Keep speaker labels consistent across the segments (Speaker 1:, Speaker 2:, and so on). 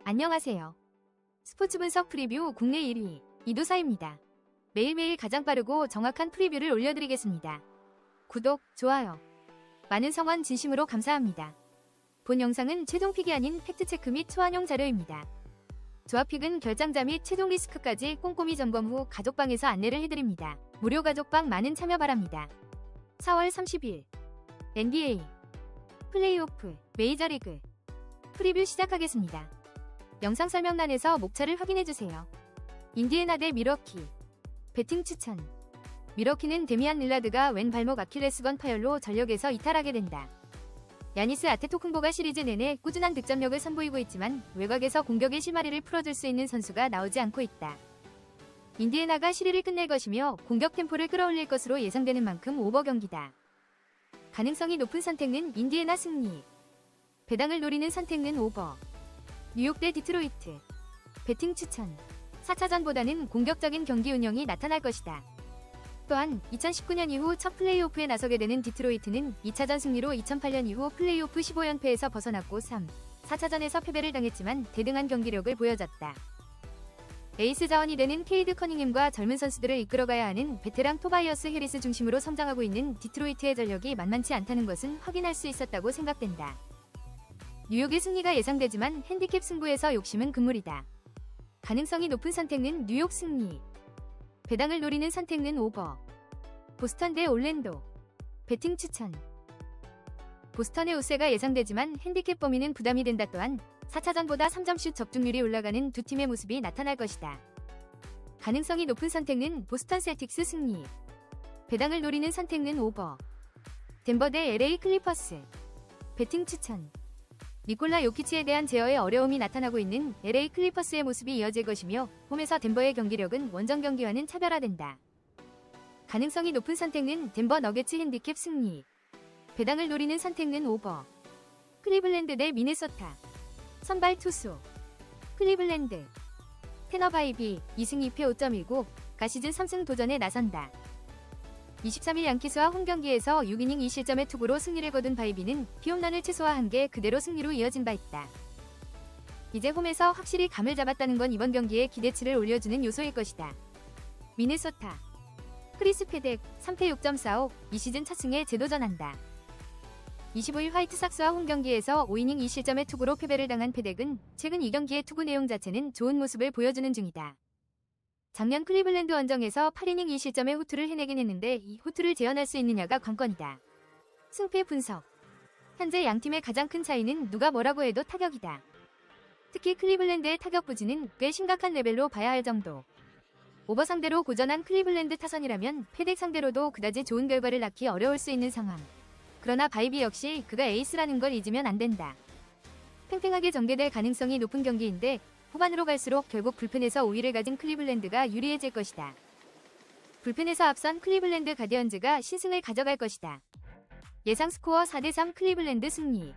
Speaker 1: 안녕하세요. 스포츠 분석 프리뷰 국내 1위 이도사입니다. 매일매일 가장 빠르고 정확한 프리뷰를 올려드리겠습니다. 구독, 좋아요, 많은 성원 진심으로 감사합니다. 본 영상은 최종픽이 아닌 팩트체크 및 초안용 자료입니다. 조합픽은 결장자 및 최종 리스크까지 꼼꼼히 점검 후 가족방에서 안내를 해드립니다. 무료 가족방 많은 참여 바랍니다. 4월 30일 NBA 플레이오프 메이저리그 프리뷰 시작하겠습니다. 영상 설명란에서 목차를 확인해주세요. 인디애나 대 밀워키 배팅 추천. 밀워키는 데미안 릴라드가 왼 발목 아킬레스건 파열로 전력에서 이탈하게 된다. 야니스 아테토쿤보가 시리즈 내내 꾸준한 득점력을 선보이고 있지만 외곽에서 공격의 실마리를 풀어줄 수 있는 선수가 나오지 않고 있다. 인디애나가 시리를 끝낼 것이며 공격 템포를 끌어올릴 것으로 예상되는 만큼 오버 경기다. 가능성이 높은 선택은 인디애나 승리. 배당을 노리는 선택은 오버. 뉴욕 대 디트로이트 배팅 추천. 4차전보다는 공격적인 경기 운영이 나타날 것이다. 또한 2019년 이후 첫 플레이오프에 나서게 되는 디트로이트는 2차전 승리로 2008년 이후 플레이오프 15연패에서 벗어났고 3, 4차전에서 패배를 당했지만 대등한 경기력을 보여줬다. 에이스 자원이 되는 케이드 커닝햄과 젊은 선수들을 이끌어가야 하는 베테랑 토바이어스 해리스 중심으로 성장하고 있는 디트로이트의 전력이 만만치 않다는 것은 확인할 수 있었다고 생각된다. 뉴욕의 승리가 예상되지만 핸디캡 승부에서 욕심은 금물이다. 가능성이 높은 선택은 뉴욕 승리. 배당을 노리는 선택은 오버. 보스턴 대 올랜도 배팅 추천. 보스턴의 우세가 예상되지만 핸디캡 범위는 부담이 된다. 또한 4차전보다 3점슛 적중률이 올라가는 두 팀의 모습이 나타날 것이다. 가능성이 높은 선택은 보스턴 셀틱스 승리. 배당을 노리는 선택은 오버. 덴버 대 LA 클리퍼스 배팅 추천. 니콜라 요키치에 대한 제어에 어려움이 나타나고 있는 LA 클리퍼스의 모습이 이어질 것이며 홈에서 덴버의 경기력은 원정 경기와는 차별화된다. 가능성이 높은 선택은 덴버 너게츠 핸디캡 승리. 배당을 노리는 선택은 오버. 클리블랜드 대 미네소타 선발 투수. 클리블랜드 테너 바이비 2승 2패 5.19 가시즌 3승 도전에 나선다. 23일 양키스와 홈경기에서 6이닝 2실점의 투구로 승리를 거둔 바이비는 피홈런을 최소화한 게 그대로 승리로 이어진 바 있다. 이제 홈에서 확실히 감을 잡았다는 건 이번 경기에 기대치를 올려주는 요소일 것이다. 미네소타 크리스 페덱 3패 6.45 이 시즌 첫 승에 재도전한다. 25일 화이트삭스와 홈경기에서 5이닝 2실점의 투구로 패배를 당한 페덱은 최근 이 경기의 투구 내용 자체는 좋은 모습을 보여주는 중이다. 작년 클리블랜드 원정에서 8이닝 2실점의 호투를 해내긴 했는데 이 호투를 재현할 수 있느냐가 관건이다. 승패 분석. 현재 양팀의 가장 큰 차이는 누가 뭐라고 해도 타격이다. 특히 클리블랜드의 타격 부진은 꽤 심각한 레벨로 봐야 할 정도. 오버 상대로 고전한 클리블랜드 타선이라면 패덱 상대로도 그다지 좋은 결과를 낳기 어려울 수 있는 상황. 그러나 바이비 역시 그가 에이스라는 걸 잊으면 안 된다. 팽팽하게 전개될 가능성이 높은 경기인데 후반으로 갈수록 결국 불펜에서 우위를 가진 클리블랜드가 유리해질 것이다. 불펜에서 앞선 클리블랜드 가디언즈가 신승을 가져갈 것이다. 예상 스코어 4대3 클리블랜드 승리.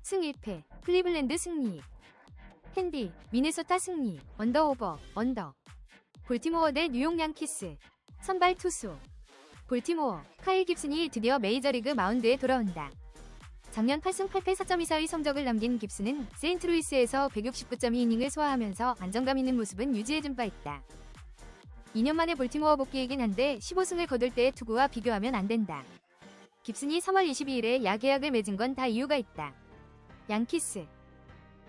Speaker 1: 승 1패 클리블랜드 승리. 핸디 미네소타 승리. 언더 오버 언더. 볼티모어 대 뉴욕 양키스 선발 투수. 볼티모어 카일 깁슨이 드디어 메이저리그 마운드에 돌아온다. 작년 8승 8패 4.24의 성적을 남긴 깁슨은 세인트루이스에서 169.2이닝을 소화하면서 안정감 있는 모습은 유지해준 바 있다. 2년 만에 볼티모어 복귀이긴 한데 15승을 거둘 때의 투구와 비교하면 안 된다. 깁슨이 3월 22일에 야계약을 맺은 건 다 이유가 있다. 양키스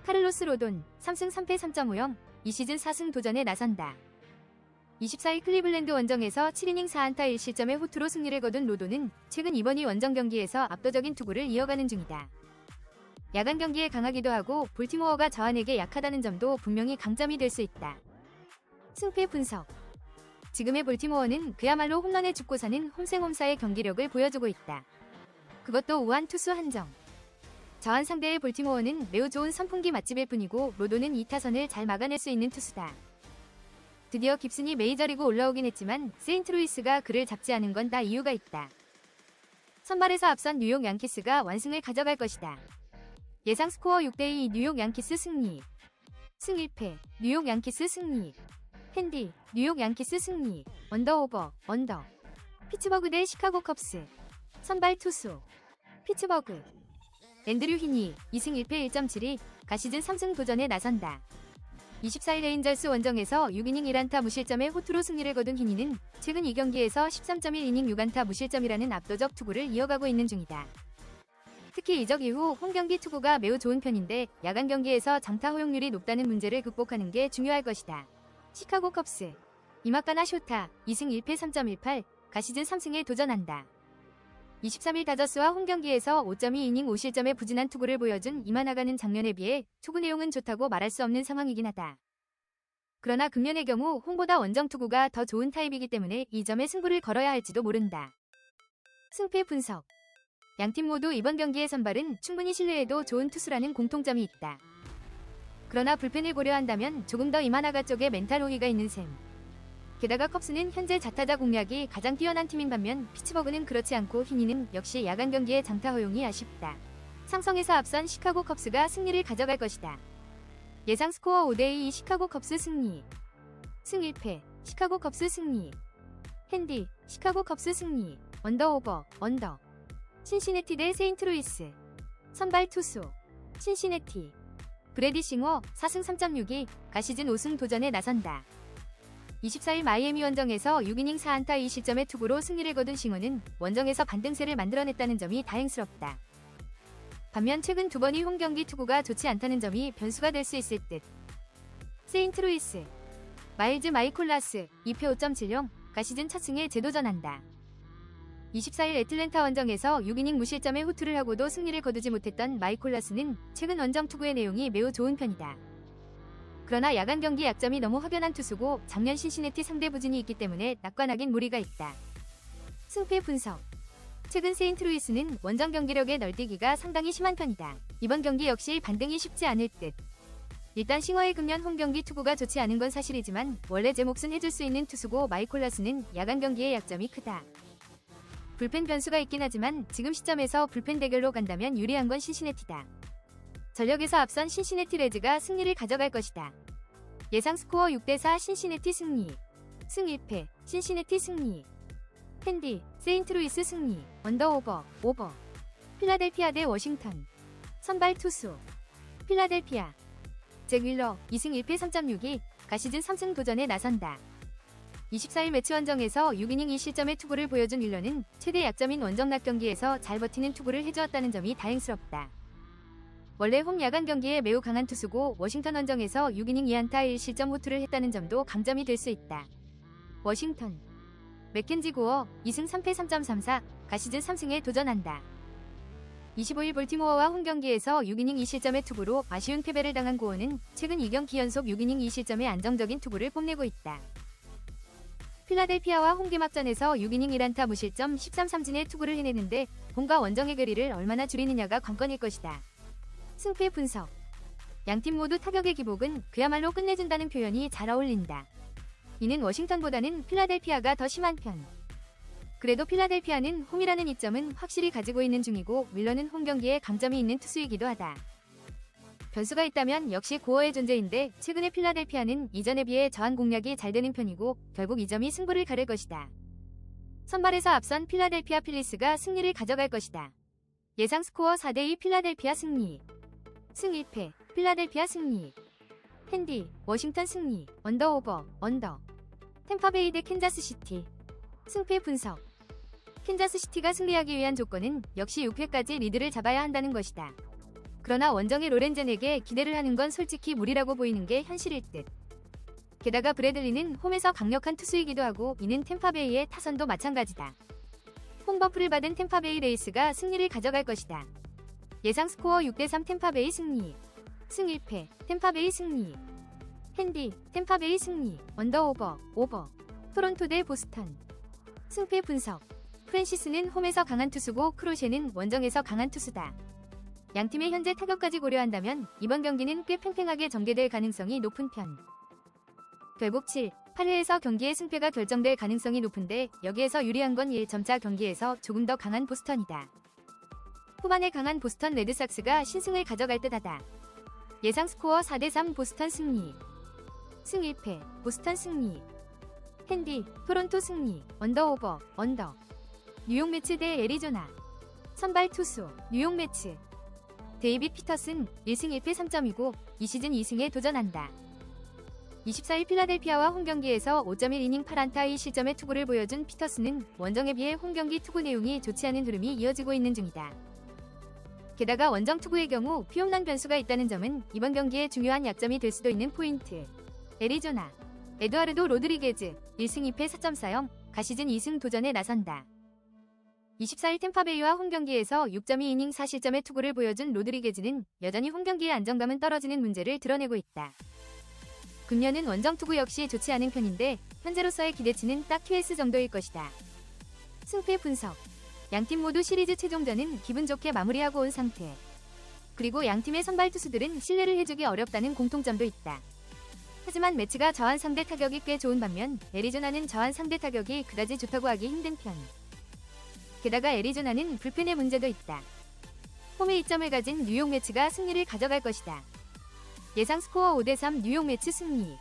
Speaker 1: 카를로스 로돈 3승 3패 3.50 이 시즌 4승 도전에 나선다. 24일 클리블랜드 원정에서 7이닝 4안타 1실점의 호투로 승리를 거둔 로돈은 최근 이번 원정 경기에서 압도적인 투구를 이어가는 중이다. 야간 경기에 강하기도 하고 볼티모어가 저한에게 약하다는 점도 분명히 강점이 될 수 있다. 승패 분석. 지금의 볼티모어는 그야말로 홈런에 죽고 사는 홈생홈사의 경기력을 보여주고 있다. 그것도 우한 투수 한정. 저한 상대의 볼티모어는 매우 좋은 선풍기 맛집일 뿐이고 로돈은 이 타선을 잘 막아낼 수 있는 투수다. 드디어 깁슨이 메이저리그 올라오긴 했지만 세인트루이스가 그를 잡지 않은 건 다 이유가 있다. 선발에서 앞선 뉴욕 양키스가 완승을 가져갈 것이다. 예상 스코어 6대2 뉴욕 양키스 승리. 승 1패 뉴욕 양키스 승리. 핸디 뉴욕 양키스 승리. 언더 오버 언더. 피츠버그 대 시카고 컵스 선발 투수. 피츠버그 앤드류 히니 2승 1패 1.72 가시즌 3승 도전에 나선다. 24일 레인저스 원정에서 6이닝 1안타 무실점의 호투로 승리를 거둔 히니는 최근 2경기에서 13.1이닝 6안타 무실점이라는 압도적 투구를 이어가고 있는 중이다. 특히 이적 이후 홈경기 투구가 매우 좋은 편인데 야간 경기에서 장타 허용률이 높다는 문제를 극복하는 게 중요할 것이다. 시카고 컵스 이마카나 쇼타 2승 1패 3.18 가시즌 3승에 도전한다. 23일 다저스와 홈경기에서 5.2이닝 5실점의 부진한 투구를 보여준 이마나가는 작년에 비해 투구 내용은 좋다고 말할 수 없는 상황이긴 하다. 그러나 금년의 경우 홈보다 원정 투구가 더 좋은 타입이기 때문에 이 점에 승부를 걸어야 할지도 모른다. 승패 분석 양팀 모두 이번 경기의 선발은 충분히 신뢰해도 좋은 투수라는 공통점이 있다. 그러나 불펜을 고려한다면 조금 더 이마나가 쪽에 멘탈 호의가 있는 셈. 게다가 컵스는 현재 자타자 공략이 가장 뛰어난 팀인 반면 피츠버그는 그렇지 않고 히니는 역시 야간 경기의 장타 허용이 아쉽다. 상성에서 앞선 시카고 컵스가 승리를 가져갈 것이다. 예상 스코어 5대2 시카고 컵스 승리. 승 1패 시카고 컵스 승리. 핸디 시카고 컵스 승리. 언더 오버 언더. 신시내티 대 세인트루이스. 선발 투수 신시내티. 브래디 싱어 4승 3.62 가시즌 5승 도전에 나선다. 24일 마이애미 원정에서 6이닝 4안타 2실점의 투구로 승리를 거둔 싱어는 원정에서 반등세를 만들어냈다는 점이 다행스럽다. 반면 최근 두 번이 홈경기 투구가 좋지 않다는 점이 변수가 될 수 있을 듯. 세인트루이스 마일즈 마이콜라스 2패 5.70 가시즌 첫 승에 재도전한다. 24일 애틀랜타 원정에서 6이닝 무실점의 호투를 하고도 승리를 거두지 못했던 마이콜라스는 최근 원정 투구의 내용이 매우 좋은 편이다. 그러나 야간 경기 약점이 너무 확연한 투수고 작년 신시내티 상대 부진이 있기 때문에 낙관하긴 무리가 있다. 승패 분석 최근 세인트루이스는 원정 경기력의 널뛰기가 상당히 심한 편이다. 이번 경기 역시 반등이 쉽지 않을 듯. 일단 싱어의 금년 홈경기 투구가 좋지 않은 건 사실이지만 원래 제 몫은 해줄 수 있는 투수고 마이콜라스는 야간 경기의 약점이 크다. 불펜 변수가 있긴 하지만 지금 시점에서 불펜 대결로 간다면 유리한 건 신시내티다. 전력에서 앞선 신시내티 레즈가 승리를 가져갈 것이다. 예상 스코어 6대4 신시내티 승리. 승 1패 신시내티 승리. 핸디 세인트루이스 승리. 언더 오버. 필라델피아 대 워싱턴. 선발 투수 필라델피아. 잭 윌러 2승 1패 3.62 가시즌 3승 도전에 나선다. 24일 매치 원정에서 6이닝 2실점의 투구를 보여준 윌러는 최대 약점인 원정 낮 경기에서 잘 버티는 투구를 해주었다는 점이 다행스럽다. 원래 홈 야간 경기에 매우 강한 투수고 워싱턴 원정에서 6이닝 2안타 1실점 호투를 했다는 점도 강점이 될 수 있다. 워싱턴 맥켄지 고어 2승 3패 3.34 가시즌 3승에 도전한다. 25일 볼티모어와 홈경기에서 6이닝 2실점의 투구로 아쉬운 패배를 당한 고어는 최근 2경기 연속 6이닝 2실점의 안정적인 투구를 뽐내고 있다. 필라델피아와 홈개막전에서 6이닝 1안타 무실점 13삼진의 투구를 해내는데 홈과 원정의 거리를 얼마나 줄이느냐가 관건일 것이다. 승패 분석 양팀 모두 타격의 기복은 그야말로 끝내준다는 표현이 잘 어울린다. 이는 워싱턴보다는 필라델피아가 더 심한 편. 그래도 필라델피아는 홈이라는 이점은 확실히 가지고 있는 중이고 윌러는 홈경기에 강점이 있는 투수이기도 하다. 변수가 있다면 역시 고어의 존재인데 최근에 필라델피아는 이전에 비해 저한 공략이 잘 되는 편이고 결국 이 점이 승부를 가를 것이다. 선발에서 앞선 필라델피아 필리스가 승리를 가져갈 것이다. 예상 스코어 4대2 필라델피아 승리. 승 1패 필라델피아 승리. 핸디 워싱턴 승리. 언더 오버 언더. 템파베이 대 캔자스시티. 승패 분석 캔자스시티가 승리하기 위한 조건은 역시 6회까지 리드를 잡아야 한다는 것이다. 그러나 원정의 로렌젠에게 기대를 하는 건 솔직히 무리라고 보이는 게 현실일 듯. 게다가 브래들리는 홈에서 강력한 투수이기도 하고 이는 템파베이의 타선도 마찬가지다. 홈버프를 받은 템파베이 레이스가 승리를 가져갈 것이다. 예상 스코어 6대3 템파베이 승리. 승 1패 템파베이 승리. 핸디 템파베이 승리. 언더 오버. 토론토 대 보스턴. 승패 분석 프랜시스는 홈에서 강한 투수고 크로셰는 원정에서 강한 투수다. 양팀의 현재 타격까지 고려한다면 이번 경기는 꽤 팽팽하게 전개될 가능성이 높은 편. 결국 7, 8회에서 경기의 승패가 결정될 가능성이 높은데 여기에서 유리한 건 1점차 경기에서 조금 더 강한 보스턴이다. 후반에 강한 보스턴 레드삭스가 신승을 가져갈 듯하다. 예상 스코어 4대3 보스턴 승리. 승 1패 보스턴 승리. 핸디 토론토 승리. 언더 오버 언더. 뉴욕 매츠 대 애리조나. 선발 투수 뉴욕 매츠. 데이빗 피터슨 1승 1패 3점이고 이 시즌 2승에 도전한다. 24일 필라델피아와 홈경기에서 5.1이닝 8안타의 실점의 투구를 보여준 피터슨은 원정에 비해 홈경기 투구 내용이 좋지 않은 흐름이 이어지고 있는 중이다. 게다가 원정 투구의 경우 피홈런 변수가 있다는 점은 이번 경기의 중요한 약점이 될 수도 있는 포인트. 애리조나 에두아르도 로드리게즈 1승 2패 4.40 가시즌 2승 도전에 나선다. 24일 템파베이와 홈경기에서 6.2이닝 4실점의 투구를 보여준 로드리게즈는 여전히 홈경기의 안정감은 떨어지는 문제를 드러내고 있다. 금년은 원정 투구 역시 좋지 않은 편인데 현재로서의 기대치는 딱 QS 정도일 것이다. 승패 분석. 양팀 모두 시리즈 최종전은 기분 좋게 마무리하고 온 상태. 그리고 양팀의 선발 투수들은 신뢰를 해주기 어렵다는 공통점도 있다. 하지만 매치가 저한 상대 타격이 꽤 좋은 반면 애리조나는 저한 상대 타격이 그다지 좋다고 하기 힘든 편. 게다가 애리조나는 불펜의 문제도 있다. 홈에 이점을 가진 뉴욕 매치가 승리를 가져갈 것이다. 예상 스코어 5대3 뉴욕 매치 승리.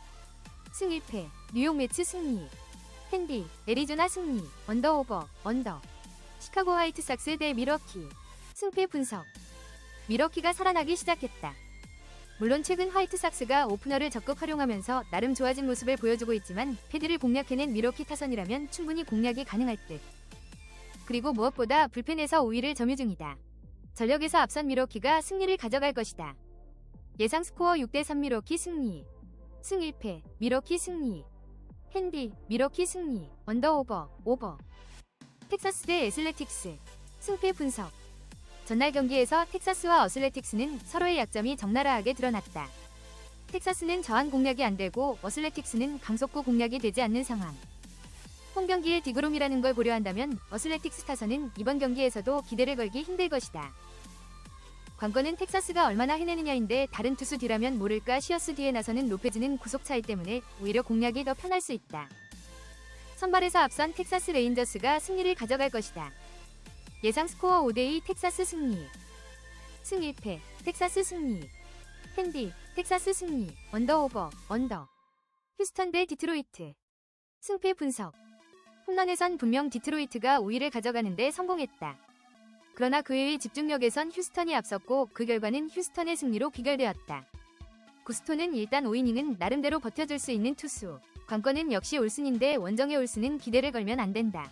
Speaker 1: 승 1패 뉴욕 매치 승리. 핸디 애리조나 승리. 언더 오버 언더. 시카고 화이트삭스 대 밀워키. 승패 분석. 밀워키가 살아나기 시작했다. 물론 최근 화이트삭스가 오프너를 적극 활용하면서 나름 좋아진 모습을 보여주고 있지만 패드를 공략해낸 밀워키 타선이라면 충분히 공략이 가능할 듯. 그리고 무엇보다 불펜에서 우위를 점유 중이다. 전력에서 앞선 밀워키가 승리를 가져갈 것이다. 예상 스코어 6대3 밀워키 승리. 승 1패 밀워키 승리. 핸디 밀워키 승리. 언더 오버. 텍사스 대 애슬레틱스. 승패 분석. 전날 경기에서 텍사스와 어슬레틱스는 서로의 약점이 적나라하게 드러났다. 텍사스는 저한 공략이 안되고 어슬레틱스는 강속구 공략이 되지 않는 상황. 홈경기의 디그롬이라는 걸 고려한다면 어슬레틱스 타선은 이번 경기에서도 기대를 걸기 힘들 것이다. 관건은 텍사스가 얼마나 해내느냐인데 다른 투수 뒤라면 모를까 시어스 뒤에 나서는 로페즈는 구속 차이 때문에 오히려 공략이 더 편할 수 있다. 선발에서 앞선 텍사스 레인저스가 승리를 가져갈 것이다. 예상 스코어 5대2 텍사스 승리. 승 1패 텍사스 승리. 핸디 텍사스 승리. 언더 오버 언더. 휴스턴 대 디트로이트. 승패 분석. 홈런에선 분명 디트로이트가 우위를 가져가는데 성공했다. 그러나 그의 집중력에선 휴스턴이 앞섰고 그 결과는 휴스턴의 승리로 귀결되었다. 구스토는 일단 5이닝은 나름대로 버텨줄 수 있는 투수. 관건은 역시 올슨인데 원정의 올슨은 기대를 걸면 안 된다.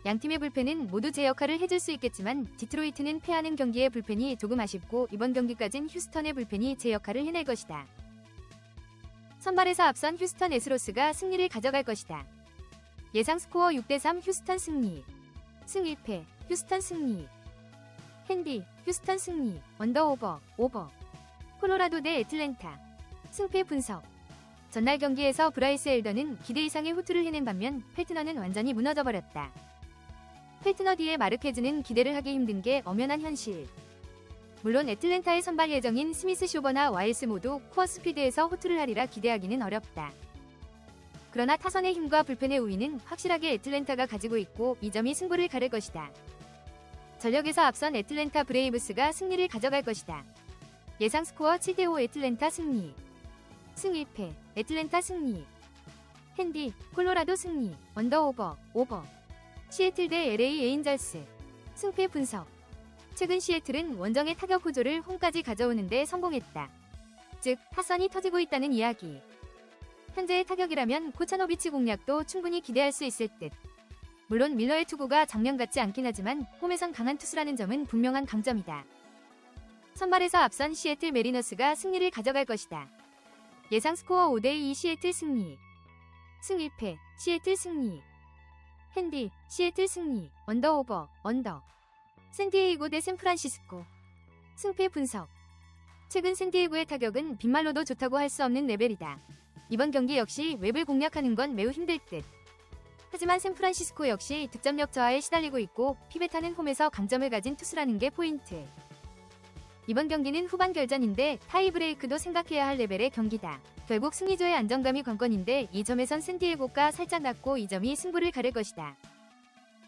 Speaker 1: 양팀의 불펜은 모두 제 역할을 해줄 수 있겠지만 디트로이트는 패하는 경기의 불펜이 조금 아쉽고 이번 경기까진 휴스턴의 불펜이 제 역할을 해낼 것이다. 선발에서 앞선 휴스턴 에스로스가 승리를 가져갈 것이다. 예상 스코어 6대3 휴스턴 승리. 승 1패 휴스턴 승리. 핸디 휴스턴 승리. 언더 오버. 콜로라도 대 애틀랜타. 승패 분석. 전날 경기에서 브라이스 엘더는 기대 이상의 호투를 해낸 반면 펠트너는 완전히 무너져버렸다. 펠트너 뒤에 마르케즈는 기대를 하기 힘든 게 엄연한 현실. 물론 애틀랜타의 선발 예정인 스미스 쇼버나 와일스 모두 코어 스피드에서 호투를 하리라 기대하기는 어렵다. 그러나 타선의 힘과 불펜의 우위는 확실하게 애틀랜타가 가지고 있고 이 점이 승부를 가를 것이다. 전력에서 앞선 애틀랜타 브레이브스가 승리를 가져갈 것이다. 예상 스코어 7대5 애틀랜타 승리. 승 1패 애틀랜타 승리. 핸디 콜로라도 승리. 언더 오버. 시애틀 대 LA 에인절스. 승패 분석. 최근 시애틀은 원정의 타격 호조를 홈까지 가져오는데 성공했다. 즉 타선이 터지고 있다는 이야기. 현재의 타격이라면 코차노비치 공략도 충분히 기대할 수 있을 듯. 물론 밀러의 투구가 작년 같지 않긴 하지만 홈에선 강한 투수라는 점은 분명한 강점이다. 선발에서 앞선 시애틀 메리너스가 승리를 가져갈 것이다. 예상 스코어 5대2 시애틀 승리. 승 1패 시애틀 승리. 핸디 시애틀 승리. 언더. 샌디에이고 대 샌프란시스코. 승패 분석. 최근 샌디에이고의 타격은 빗말로도 좋다고 할 수 없는 레벨이다. 이번 경기 역시 웹을 공략하는 건 매우 힘들 듯. 하지만 샌프란시스코 역시 득점력 저하에 시달리고 있고 피베타는 홈에서 강점을 가진 투수라는 게 포인트. 이번 경기는 후반 결전인데 타이브레이크도 생각해야 할 레벨의 경기다. 결국 승리조의 안정감이 관건인데 이 점에선 샌디에고가 살짝 낮고 이 점이 승부를 가를 것이다.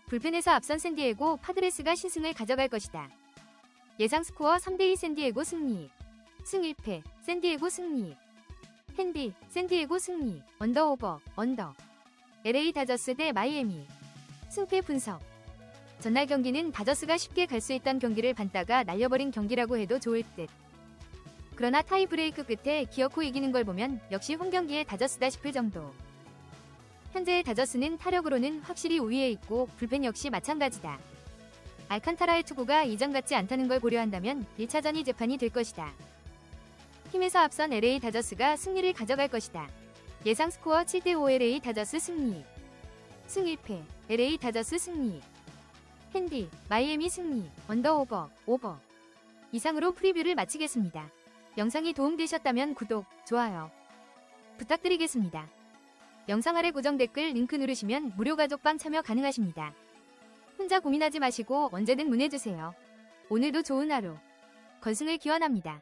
Speaker 1: 불펜에서 앞선 샌디에고 파드레스가 신승을 가져갈 것이다. 예상 스코어 3대2 샌디에고 승리. 승 1패 샌디에고 승리. 핸디 샌디에고 승리. 언더. LA 다저스 대 마이애미. 승패 분석. 전날 경기는 다저스가 쉽게 갈 수 있던 경기를 반다가 날려버린 경기라고 해도 좋을 듯. 그러나 타이브레이크 끝에 기어코 이기는 걸 보면 역시 홈경기의 다저스다 싶을 정도. 현재의 다저스는 타력으로는 확실히 우위에 있고 불펜 역시 마찬가지다. 알칸타라의 투구가 이전 같지 않다는 걸 고려한다면 1차전이 재판이 될 것이다. 팀에서 앞선 LA 다저스가 승리를 가져갈 것이다. 예상 스코어 7대5 LA 다저스 승리. 승 1패 LA 다저스 승리. 핸디 마이애미 승리. 언더 오버. 이상으로 프리뷰를 마치겠습니다. 영상이 도움되셨다면 구독, 좋아요 부탁드리겠습니다. 영상 아래 고정 댓글 링크 누르시면 무료 가족방 참여 가능하십니다. 혼자 고민하지 마시고 언제든 문의주세요. 오늘도 좋은 하루. 건승을 기원합니다.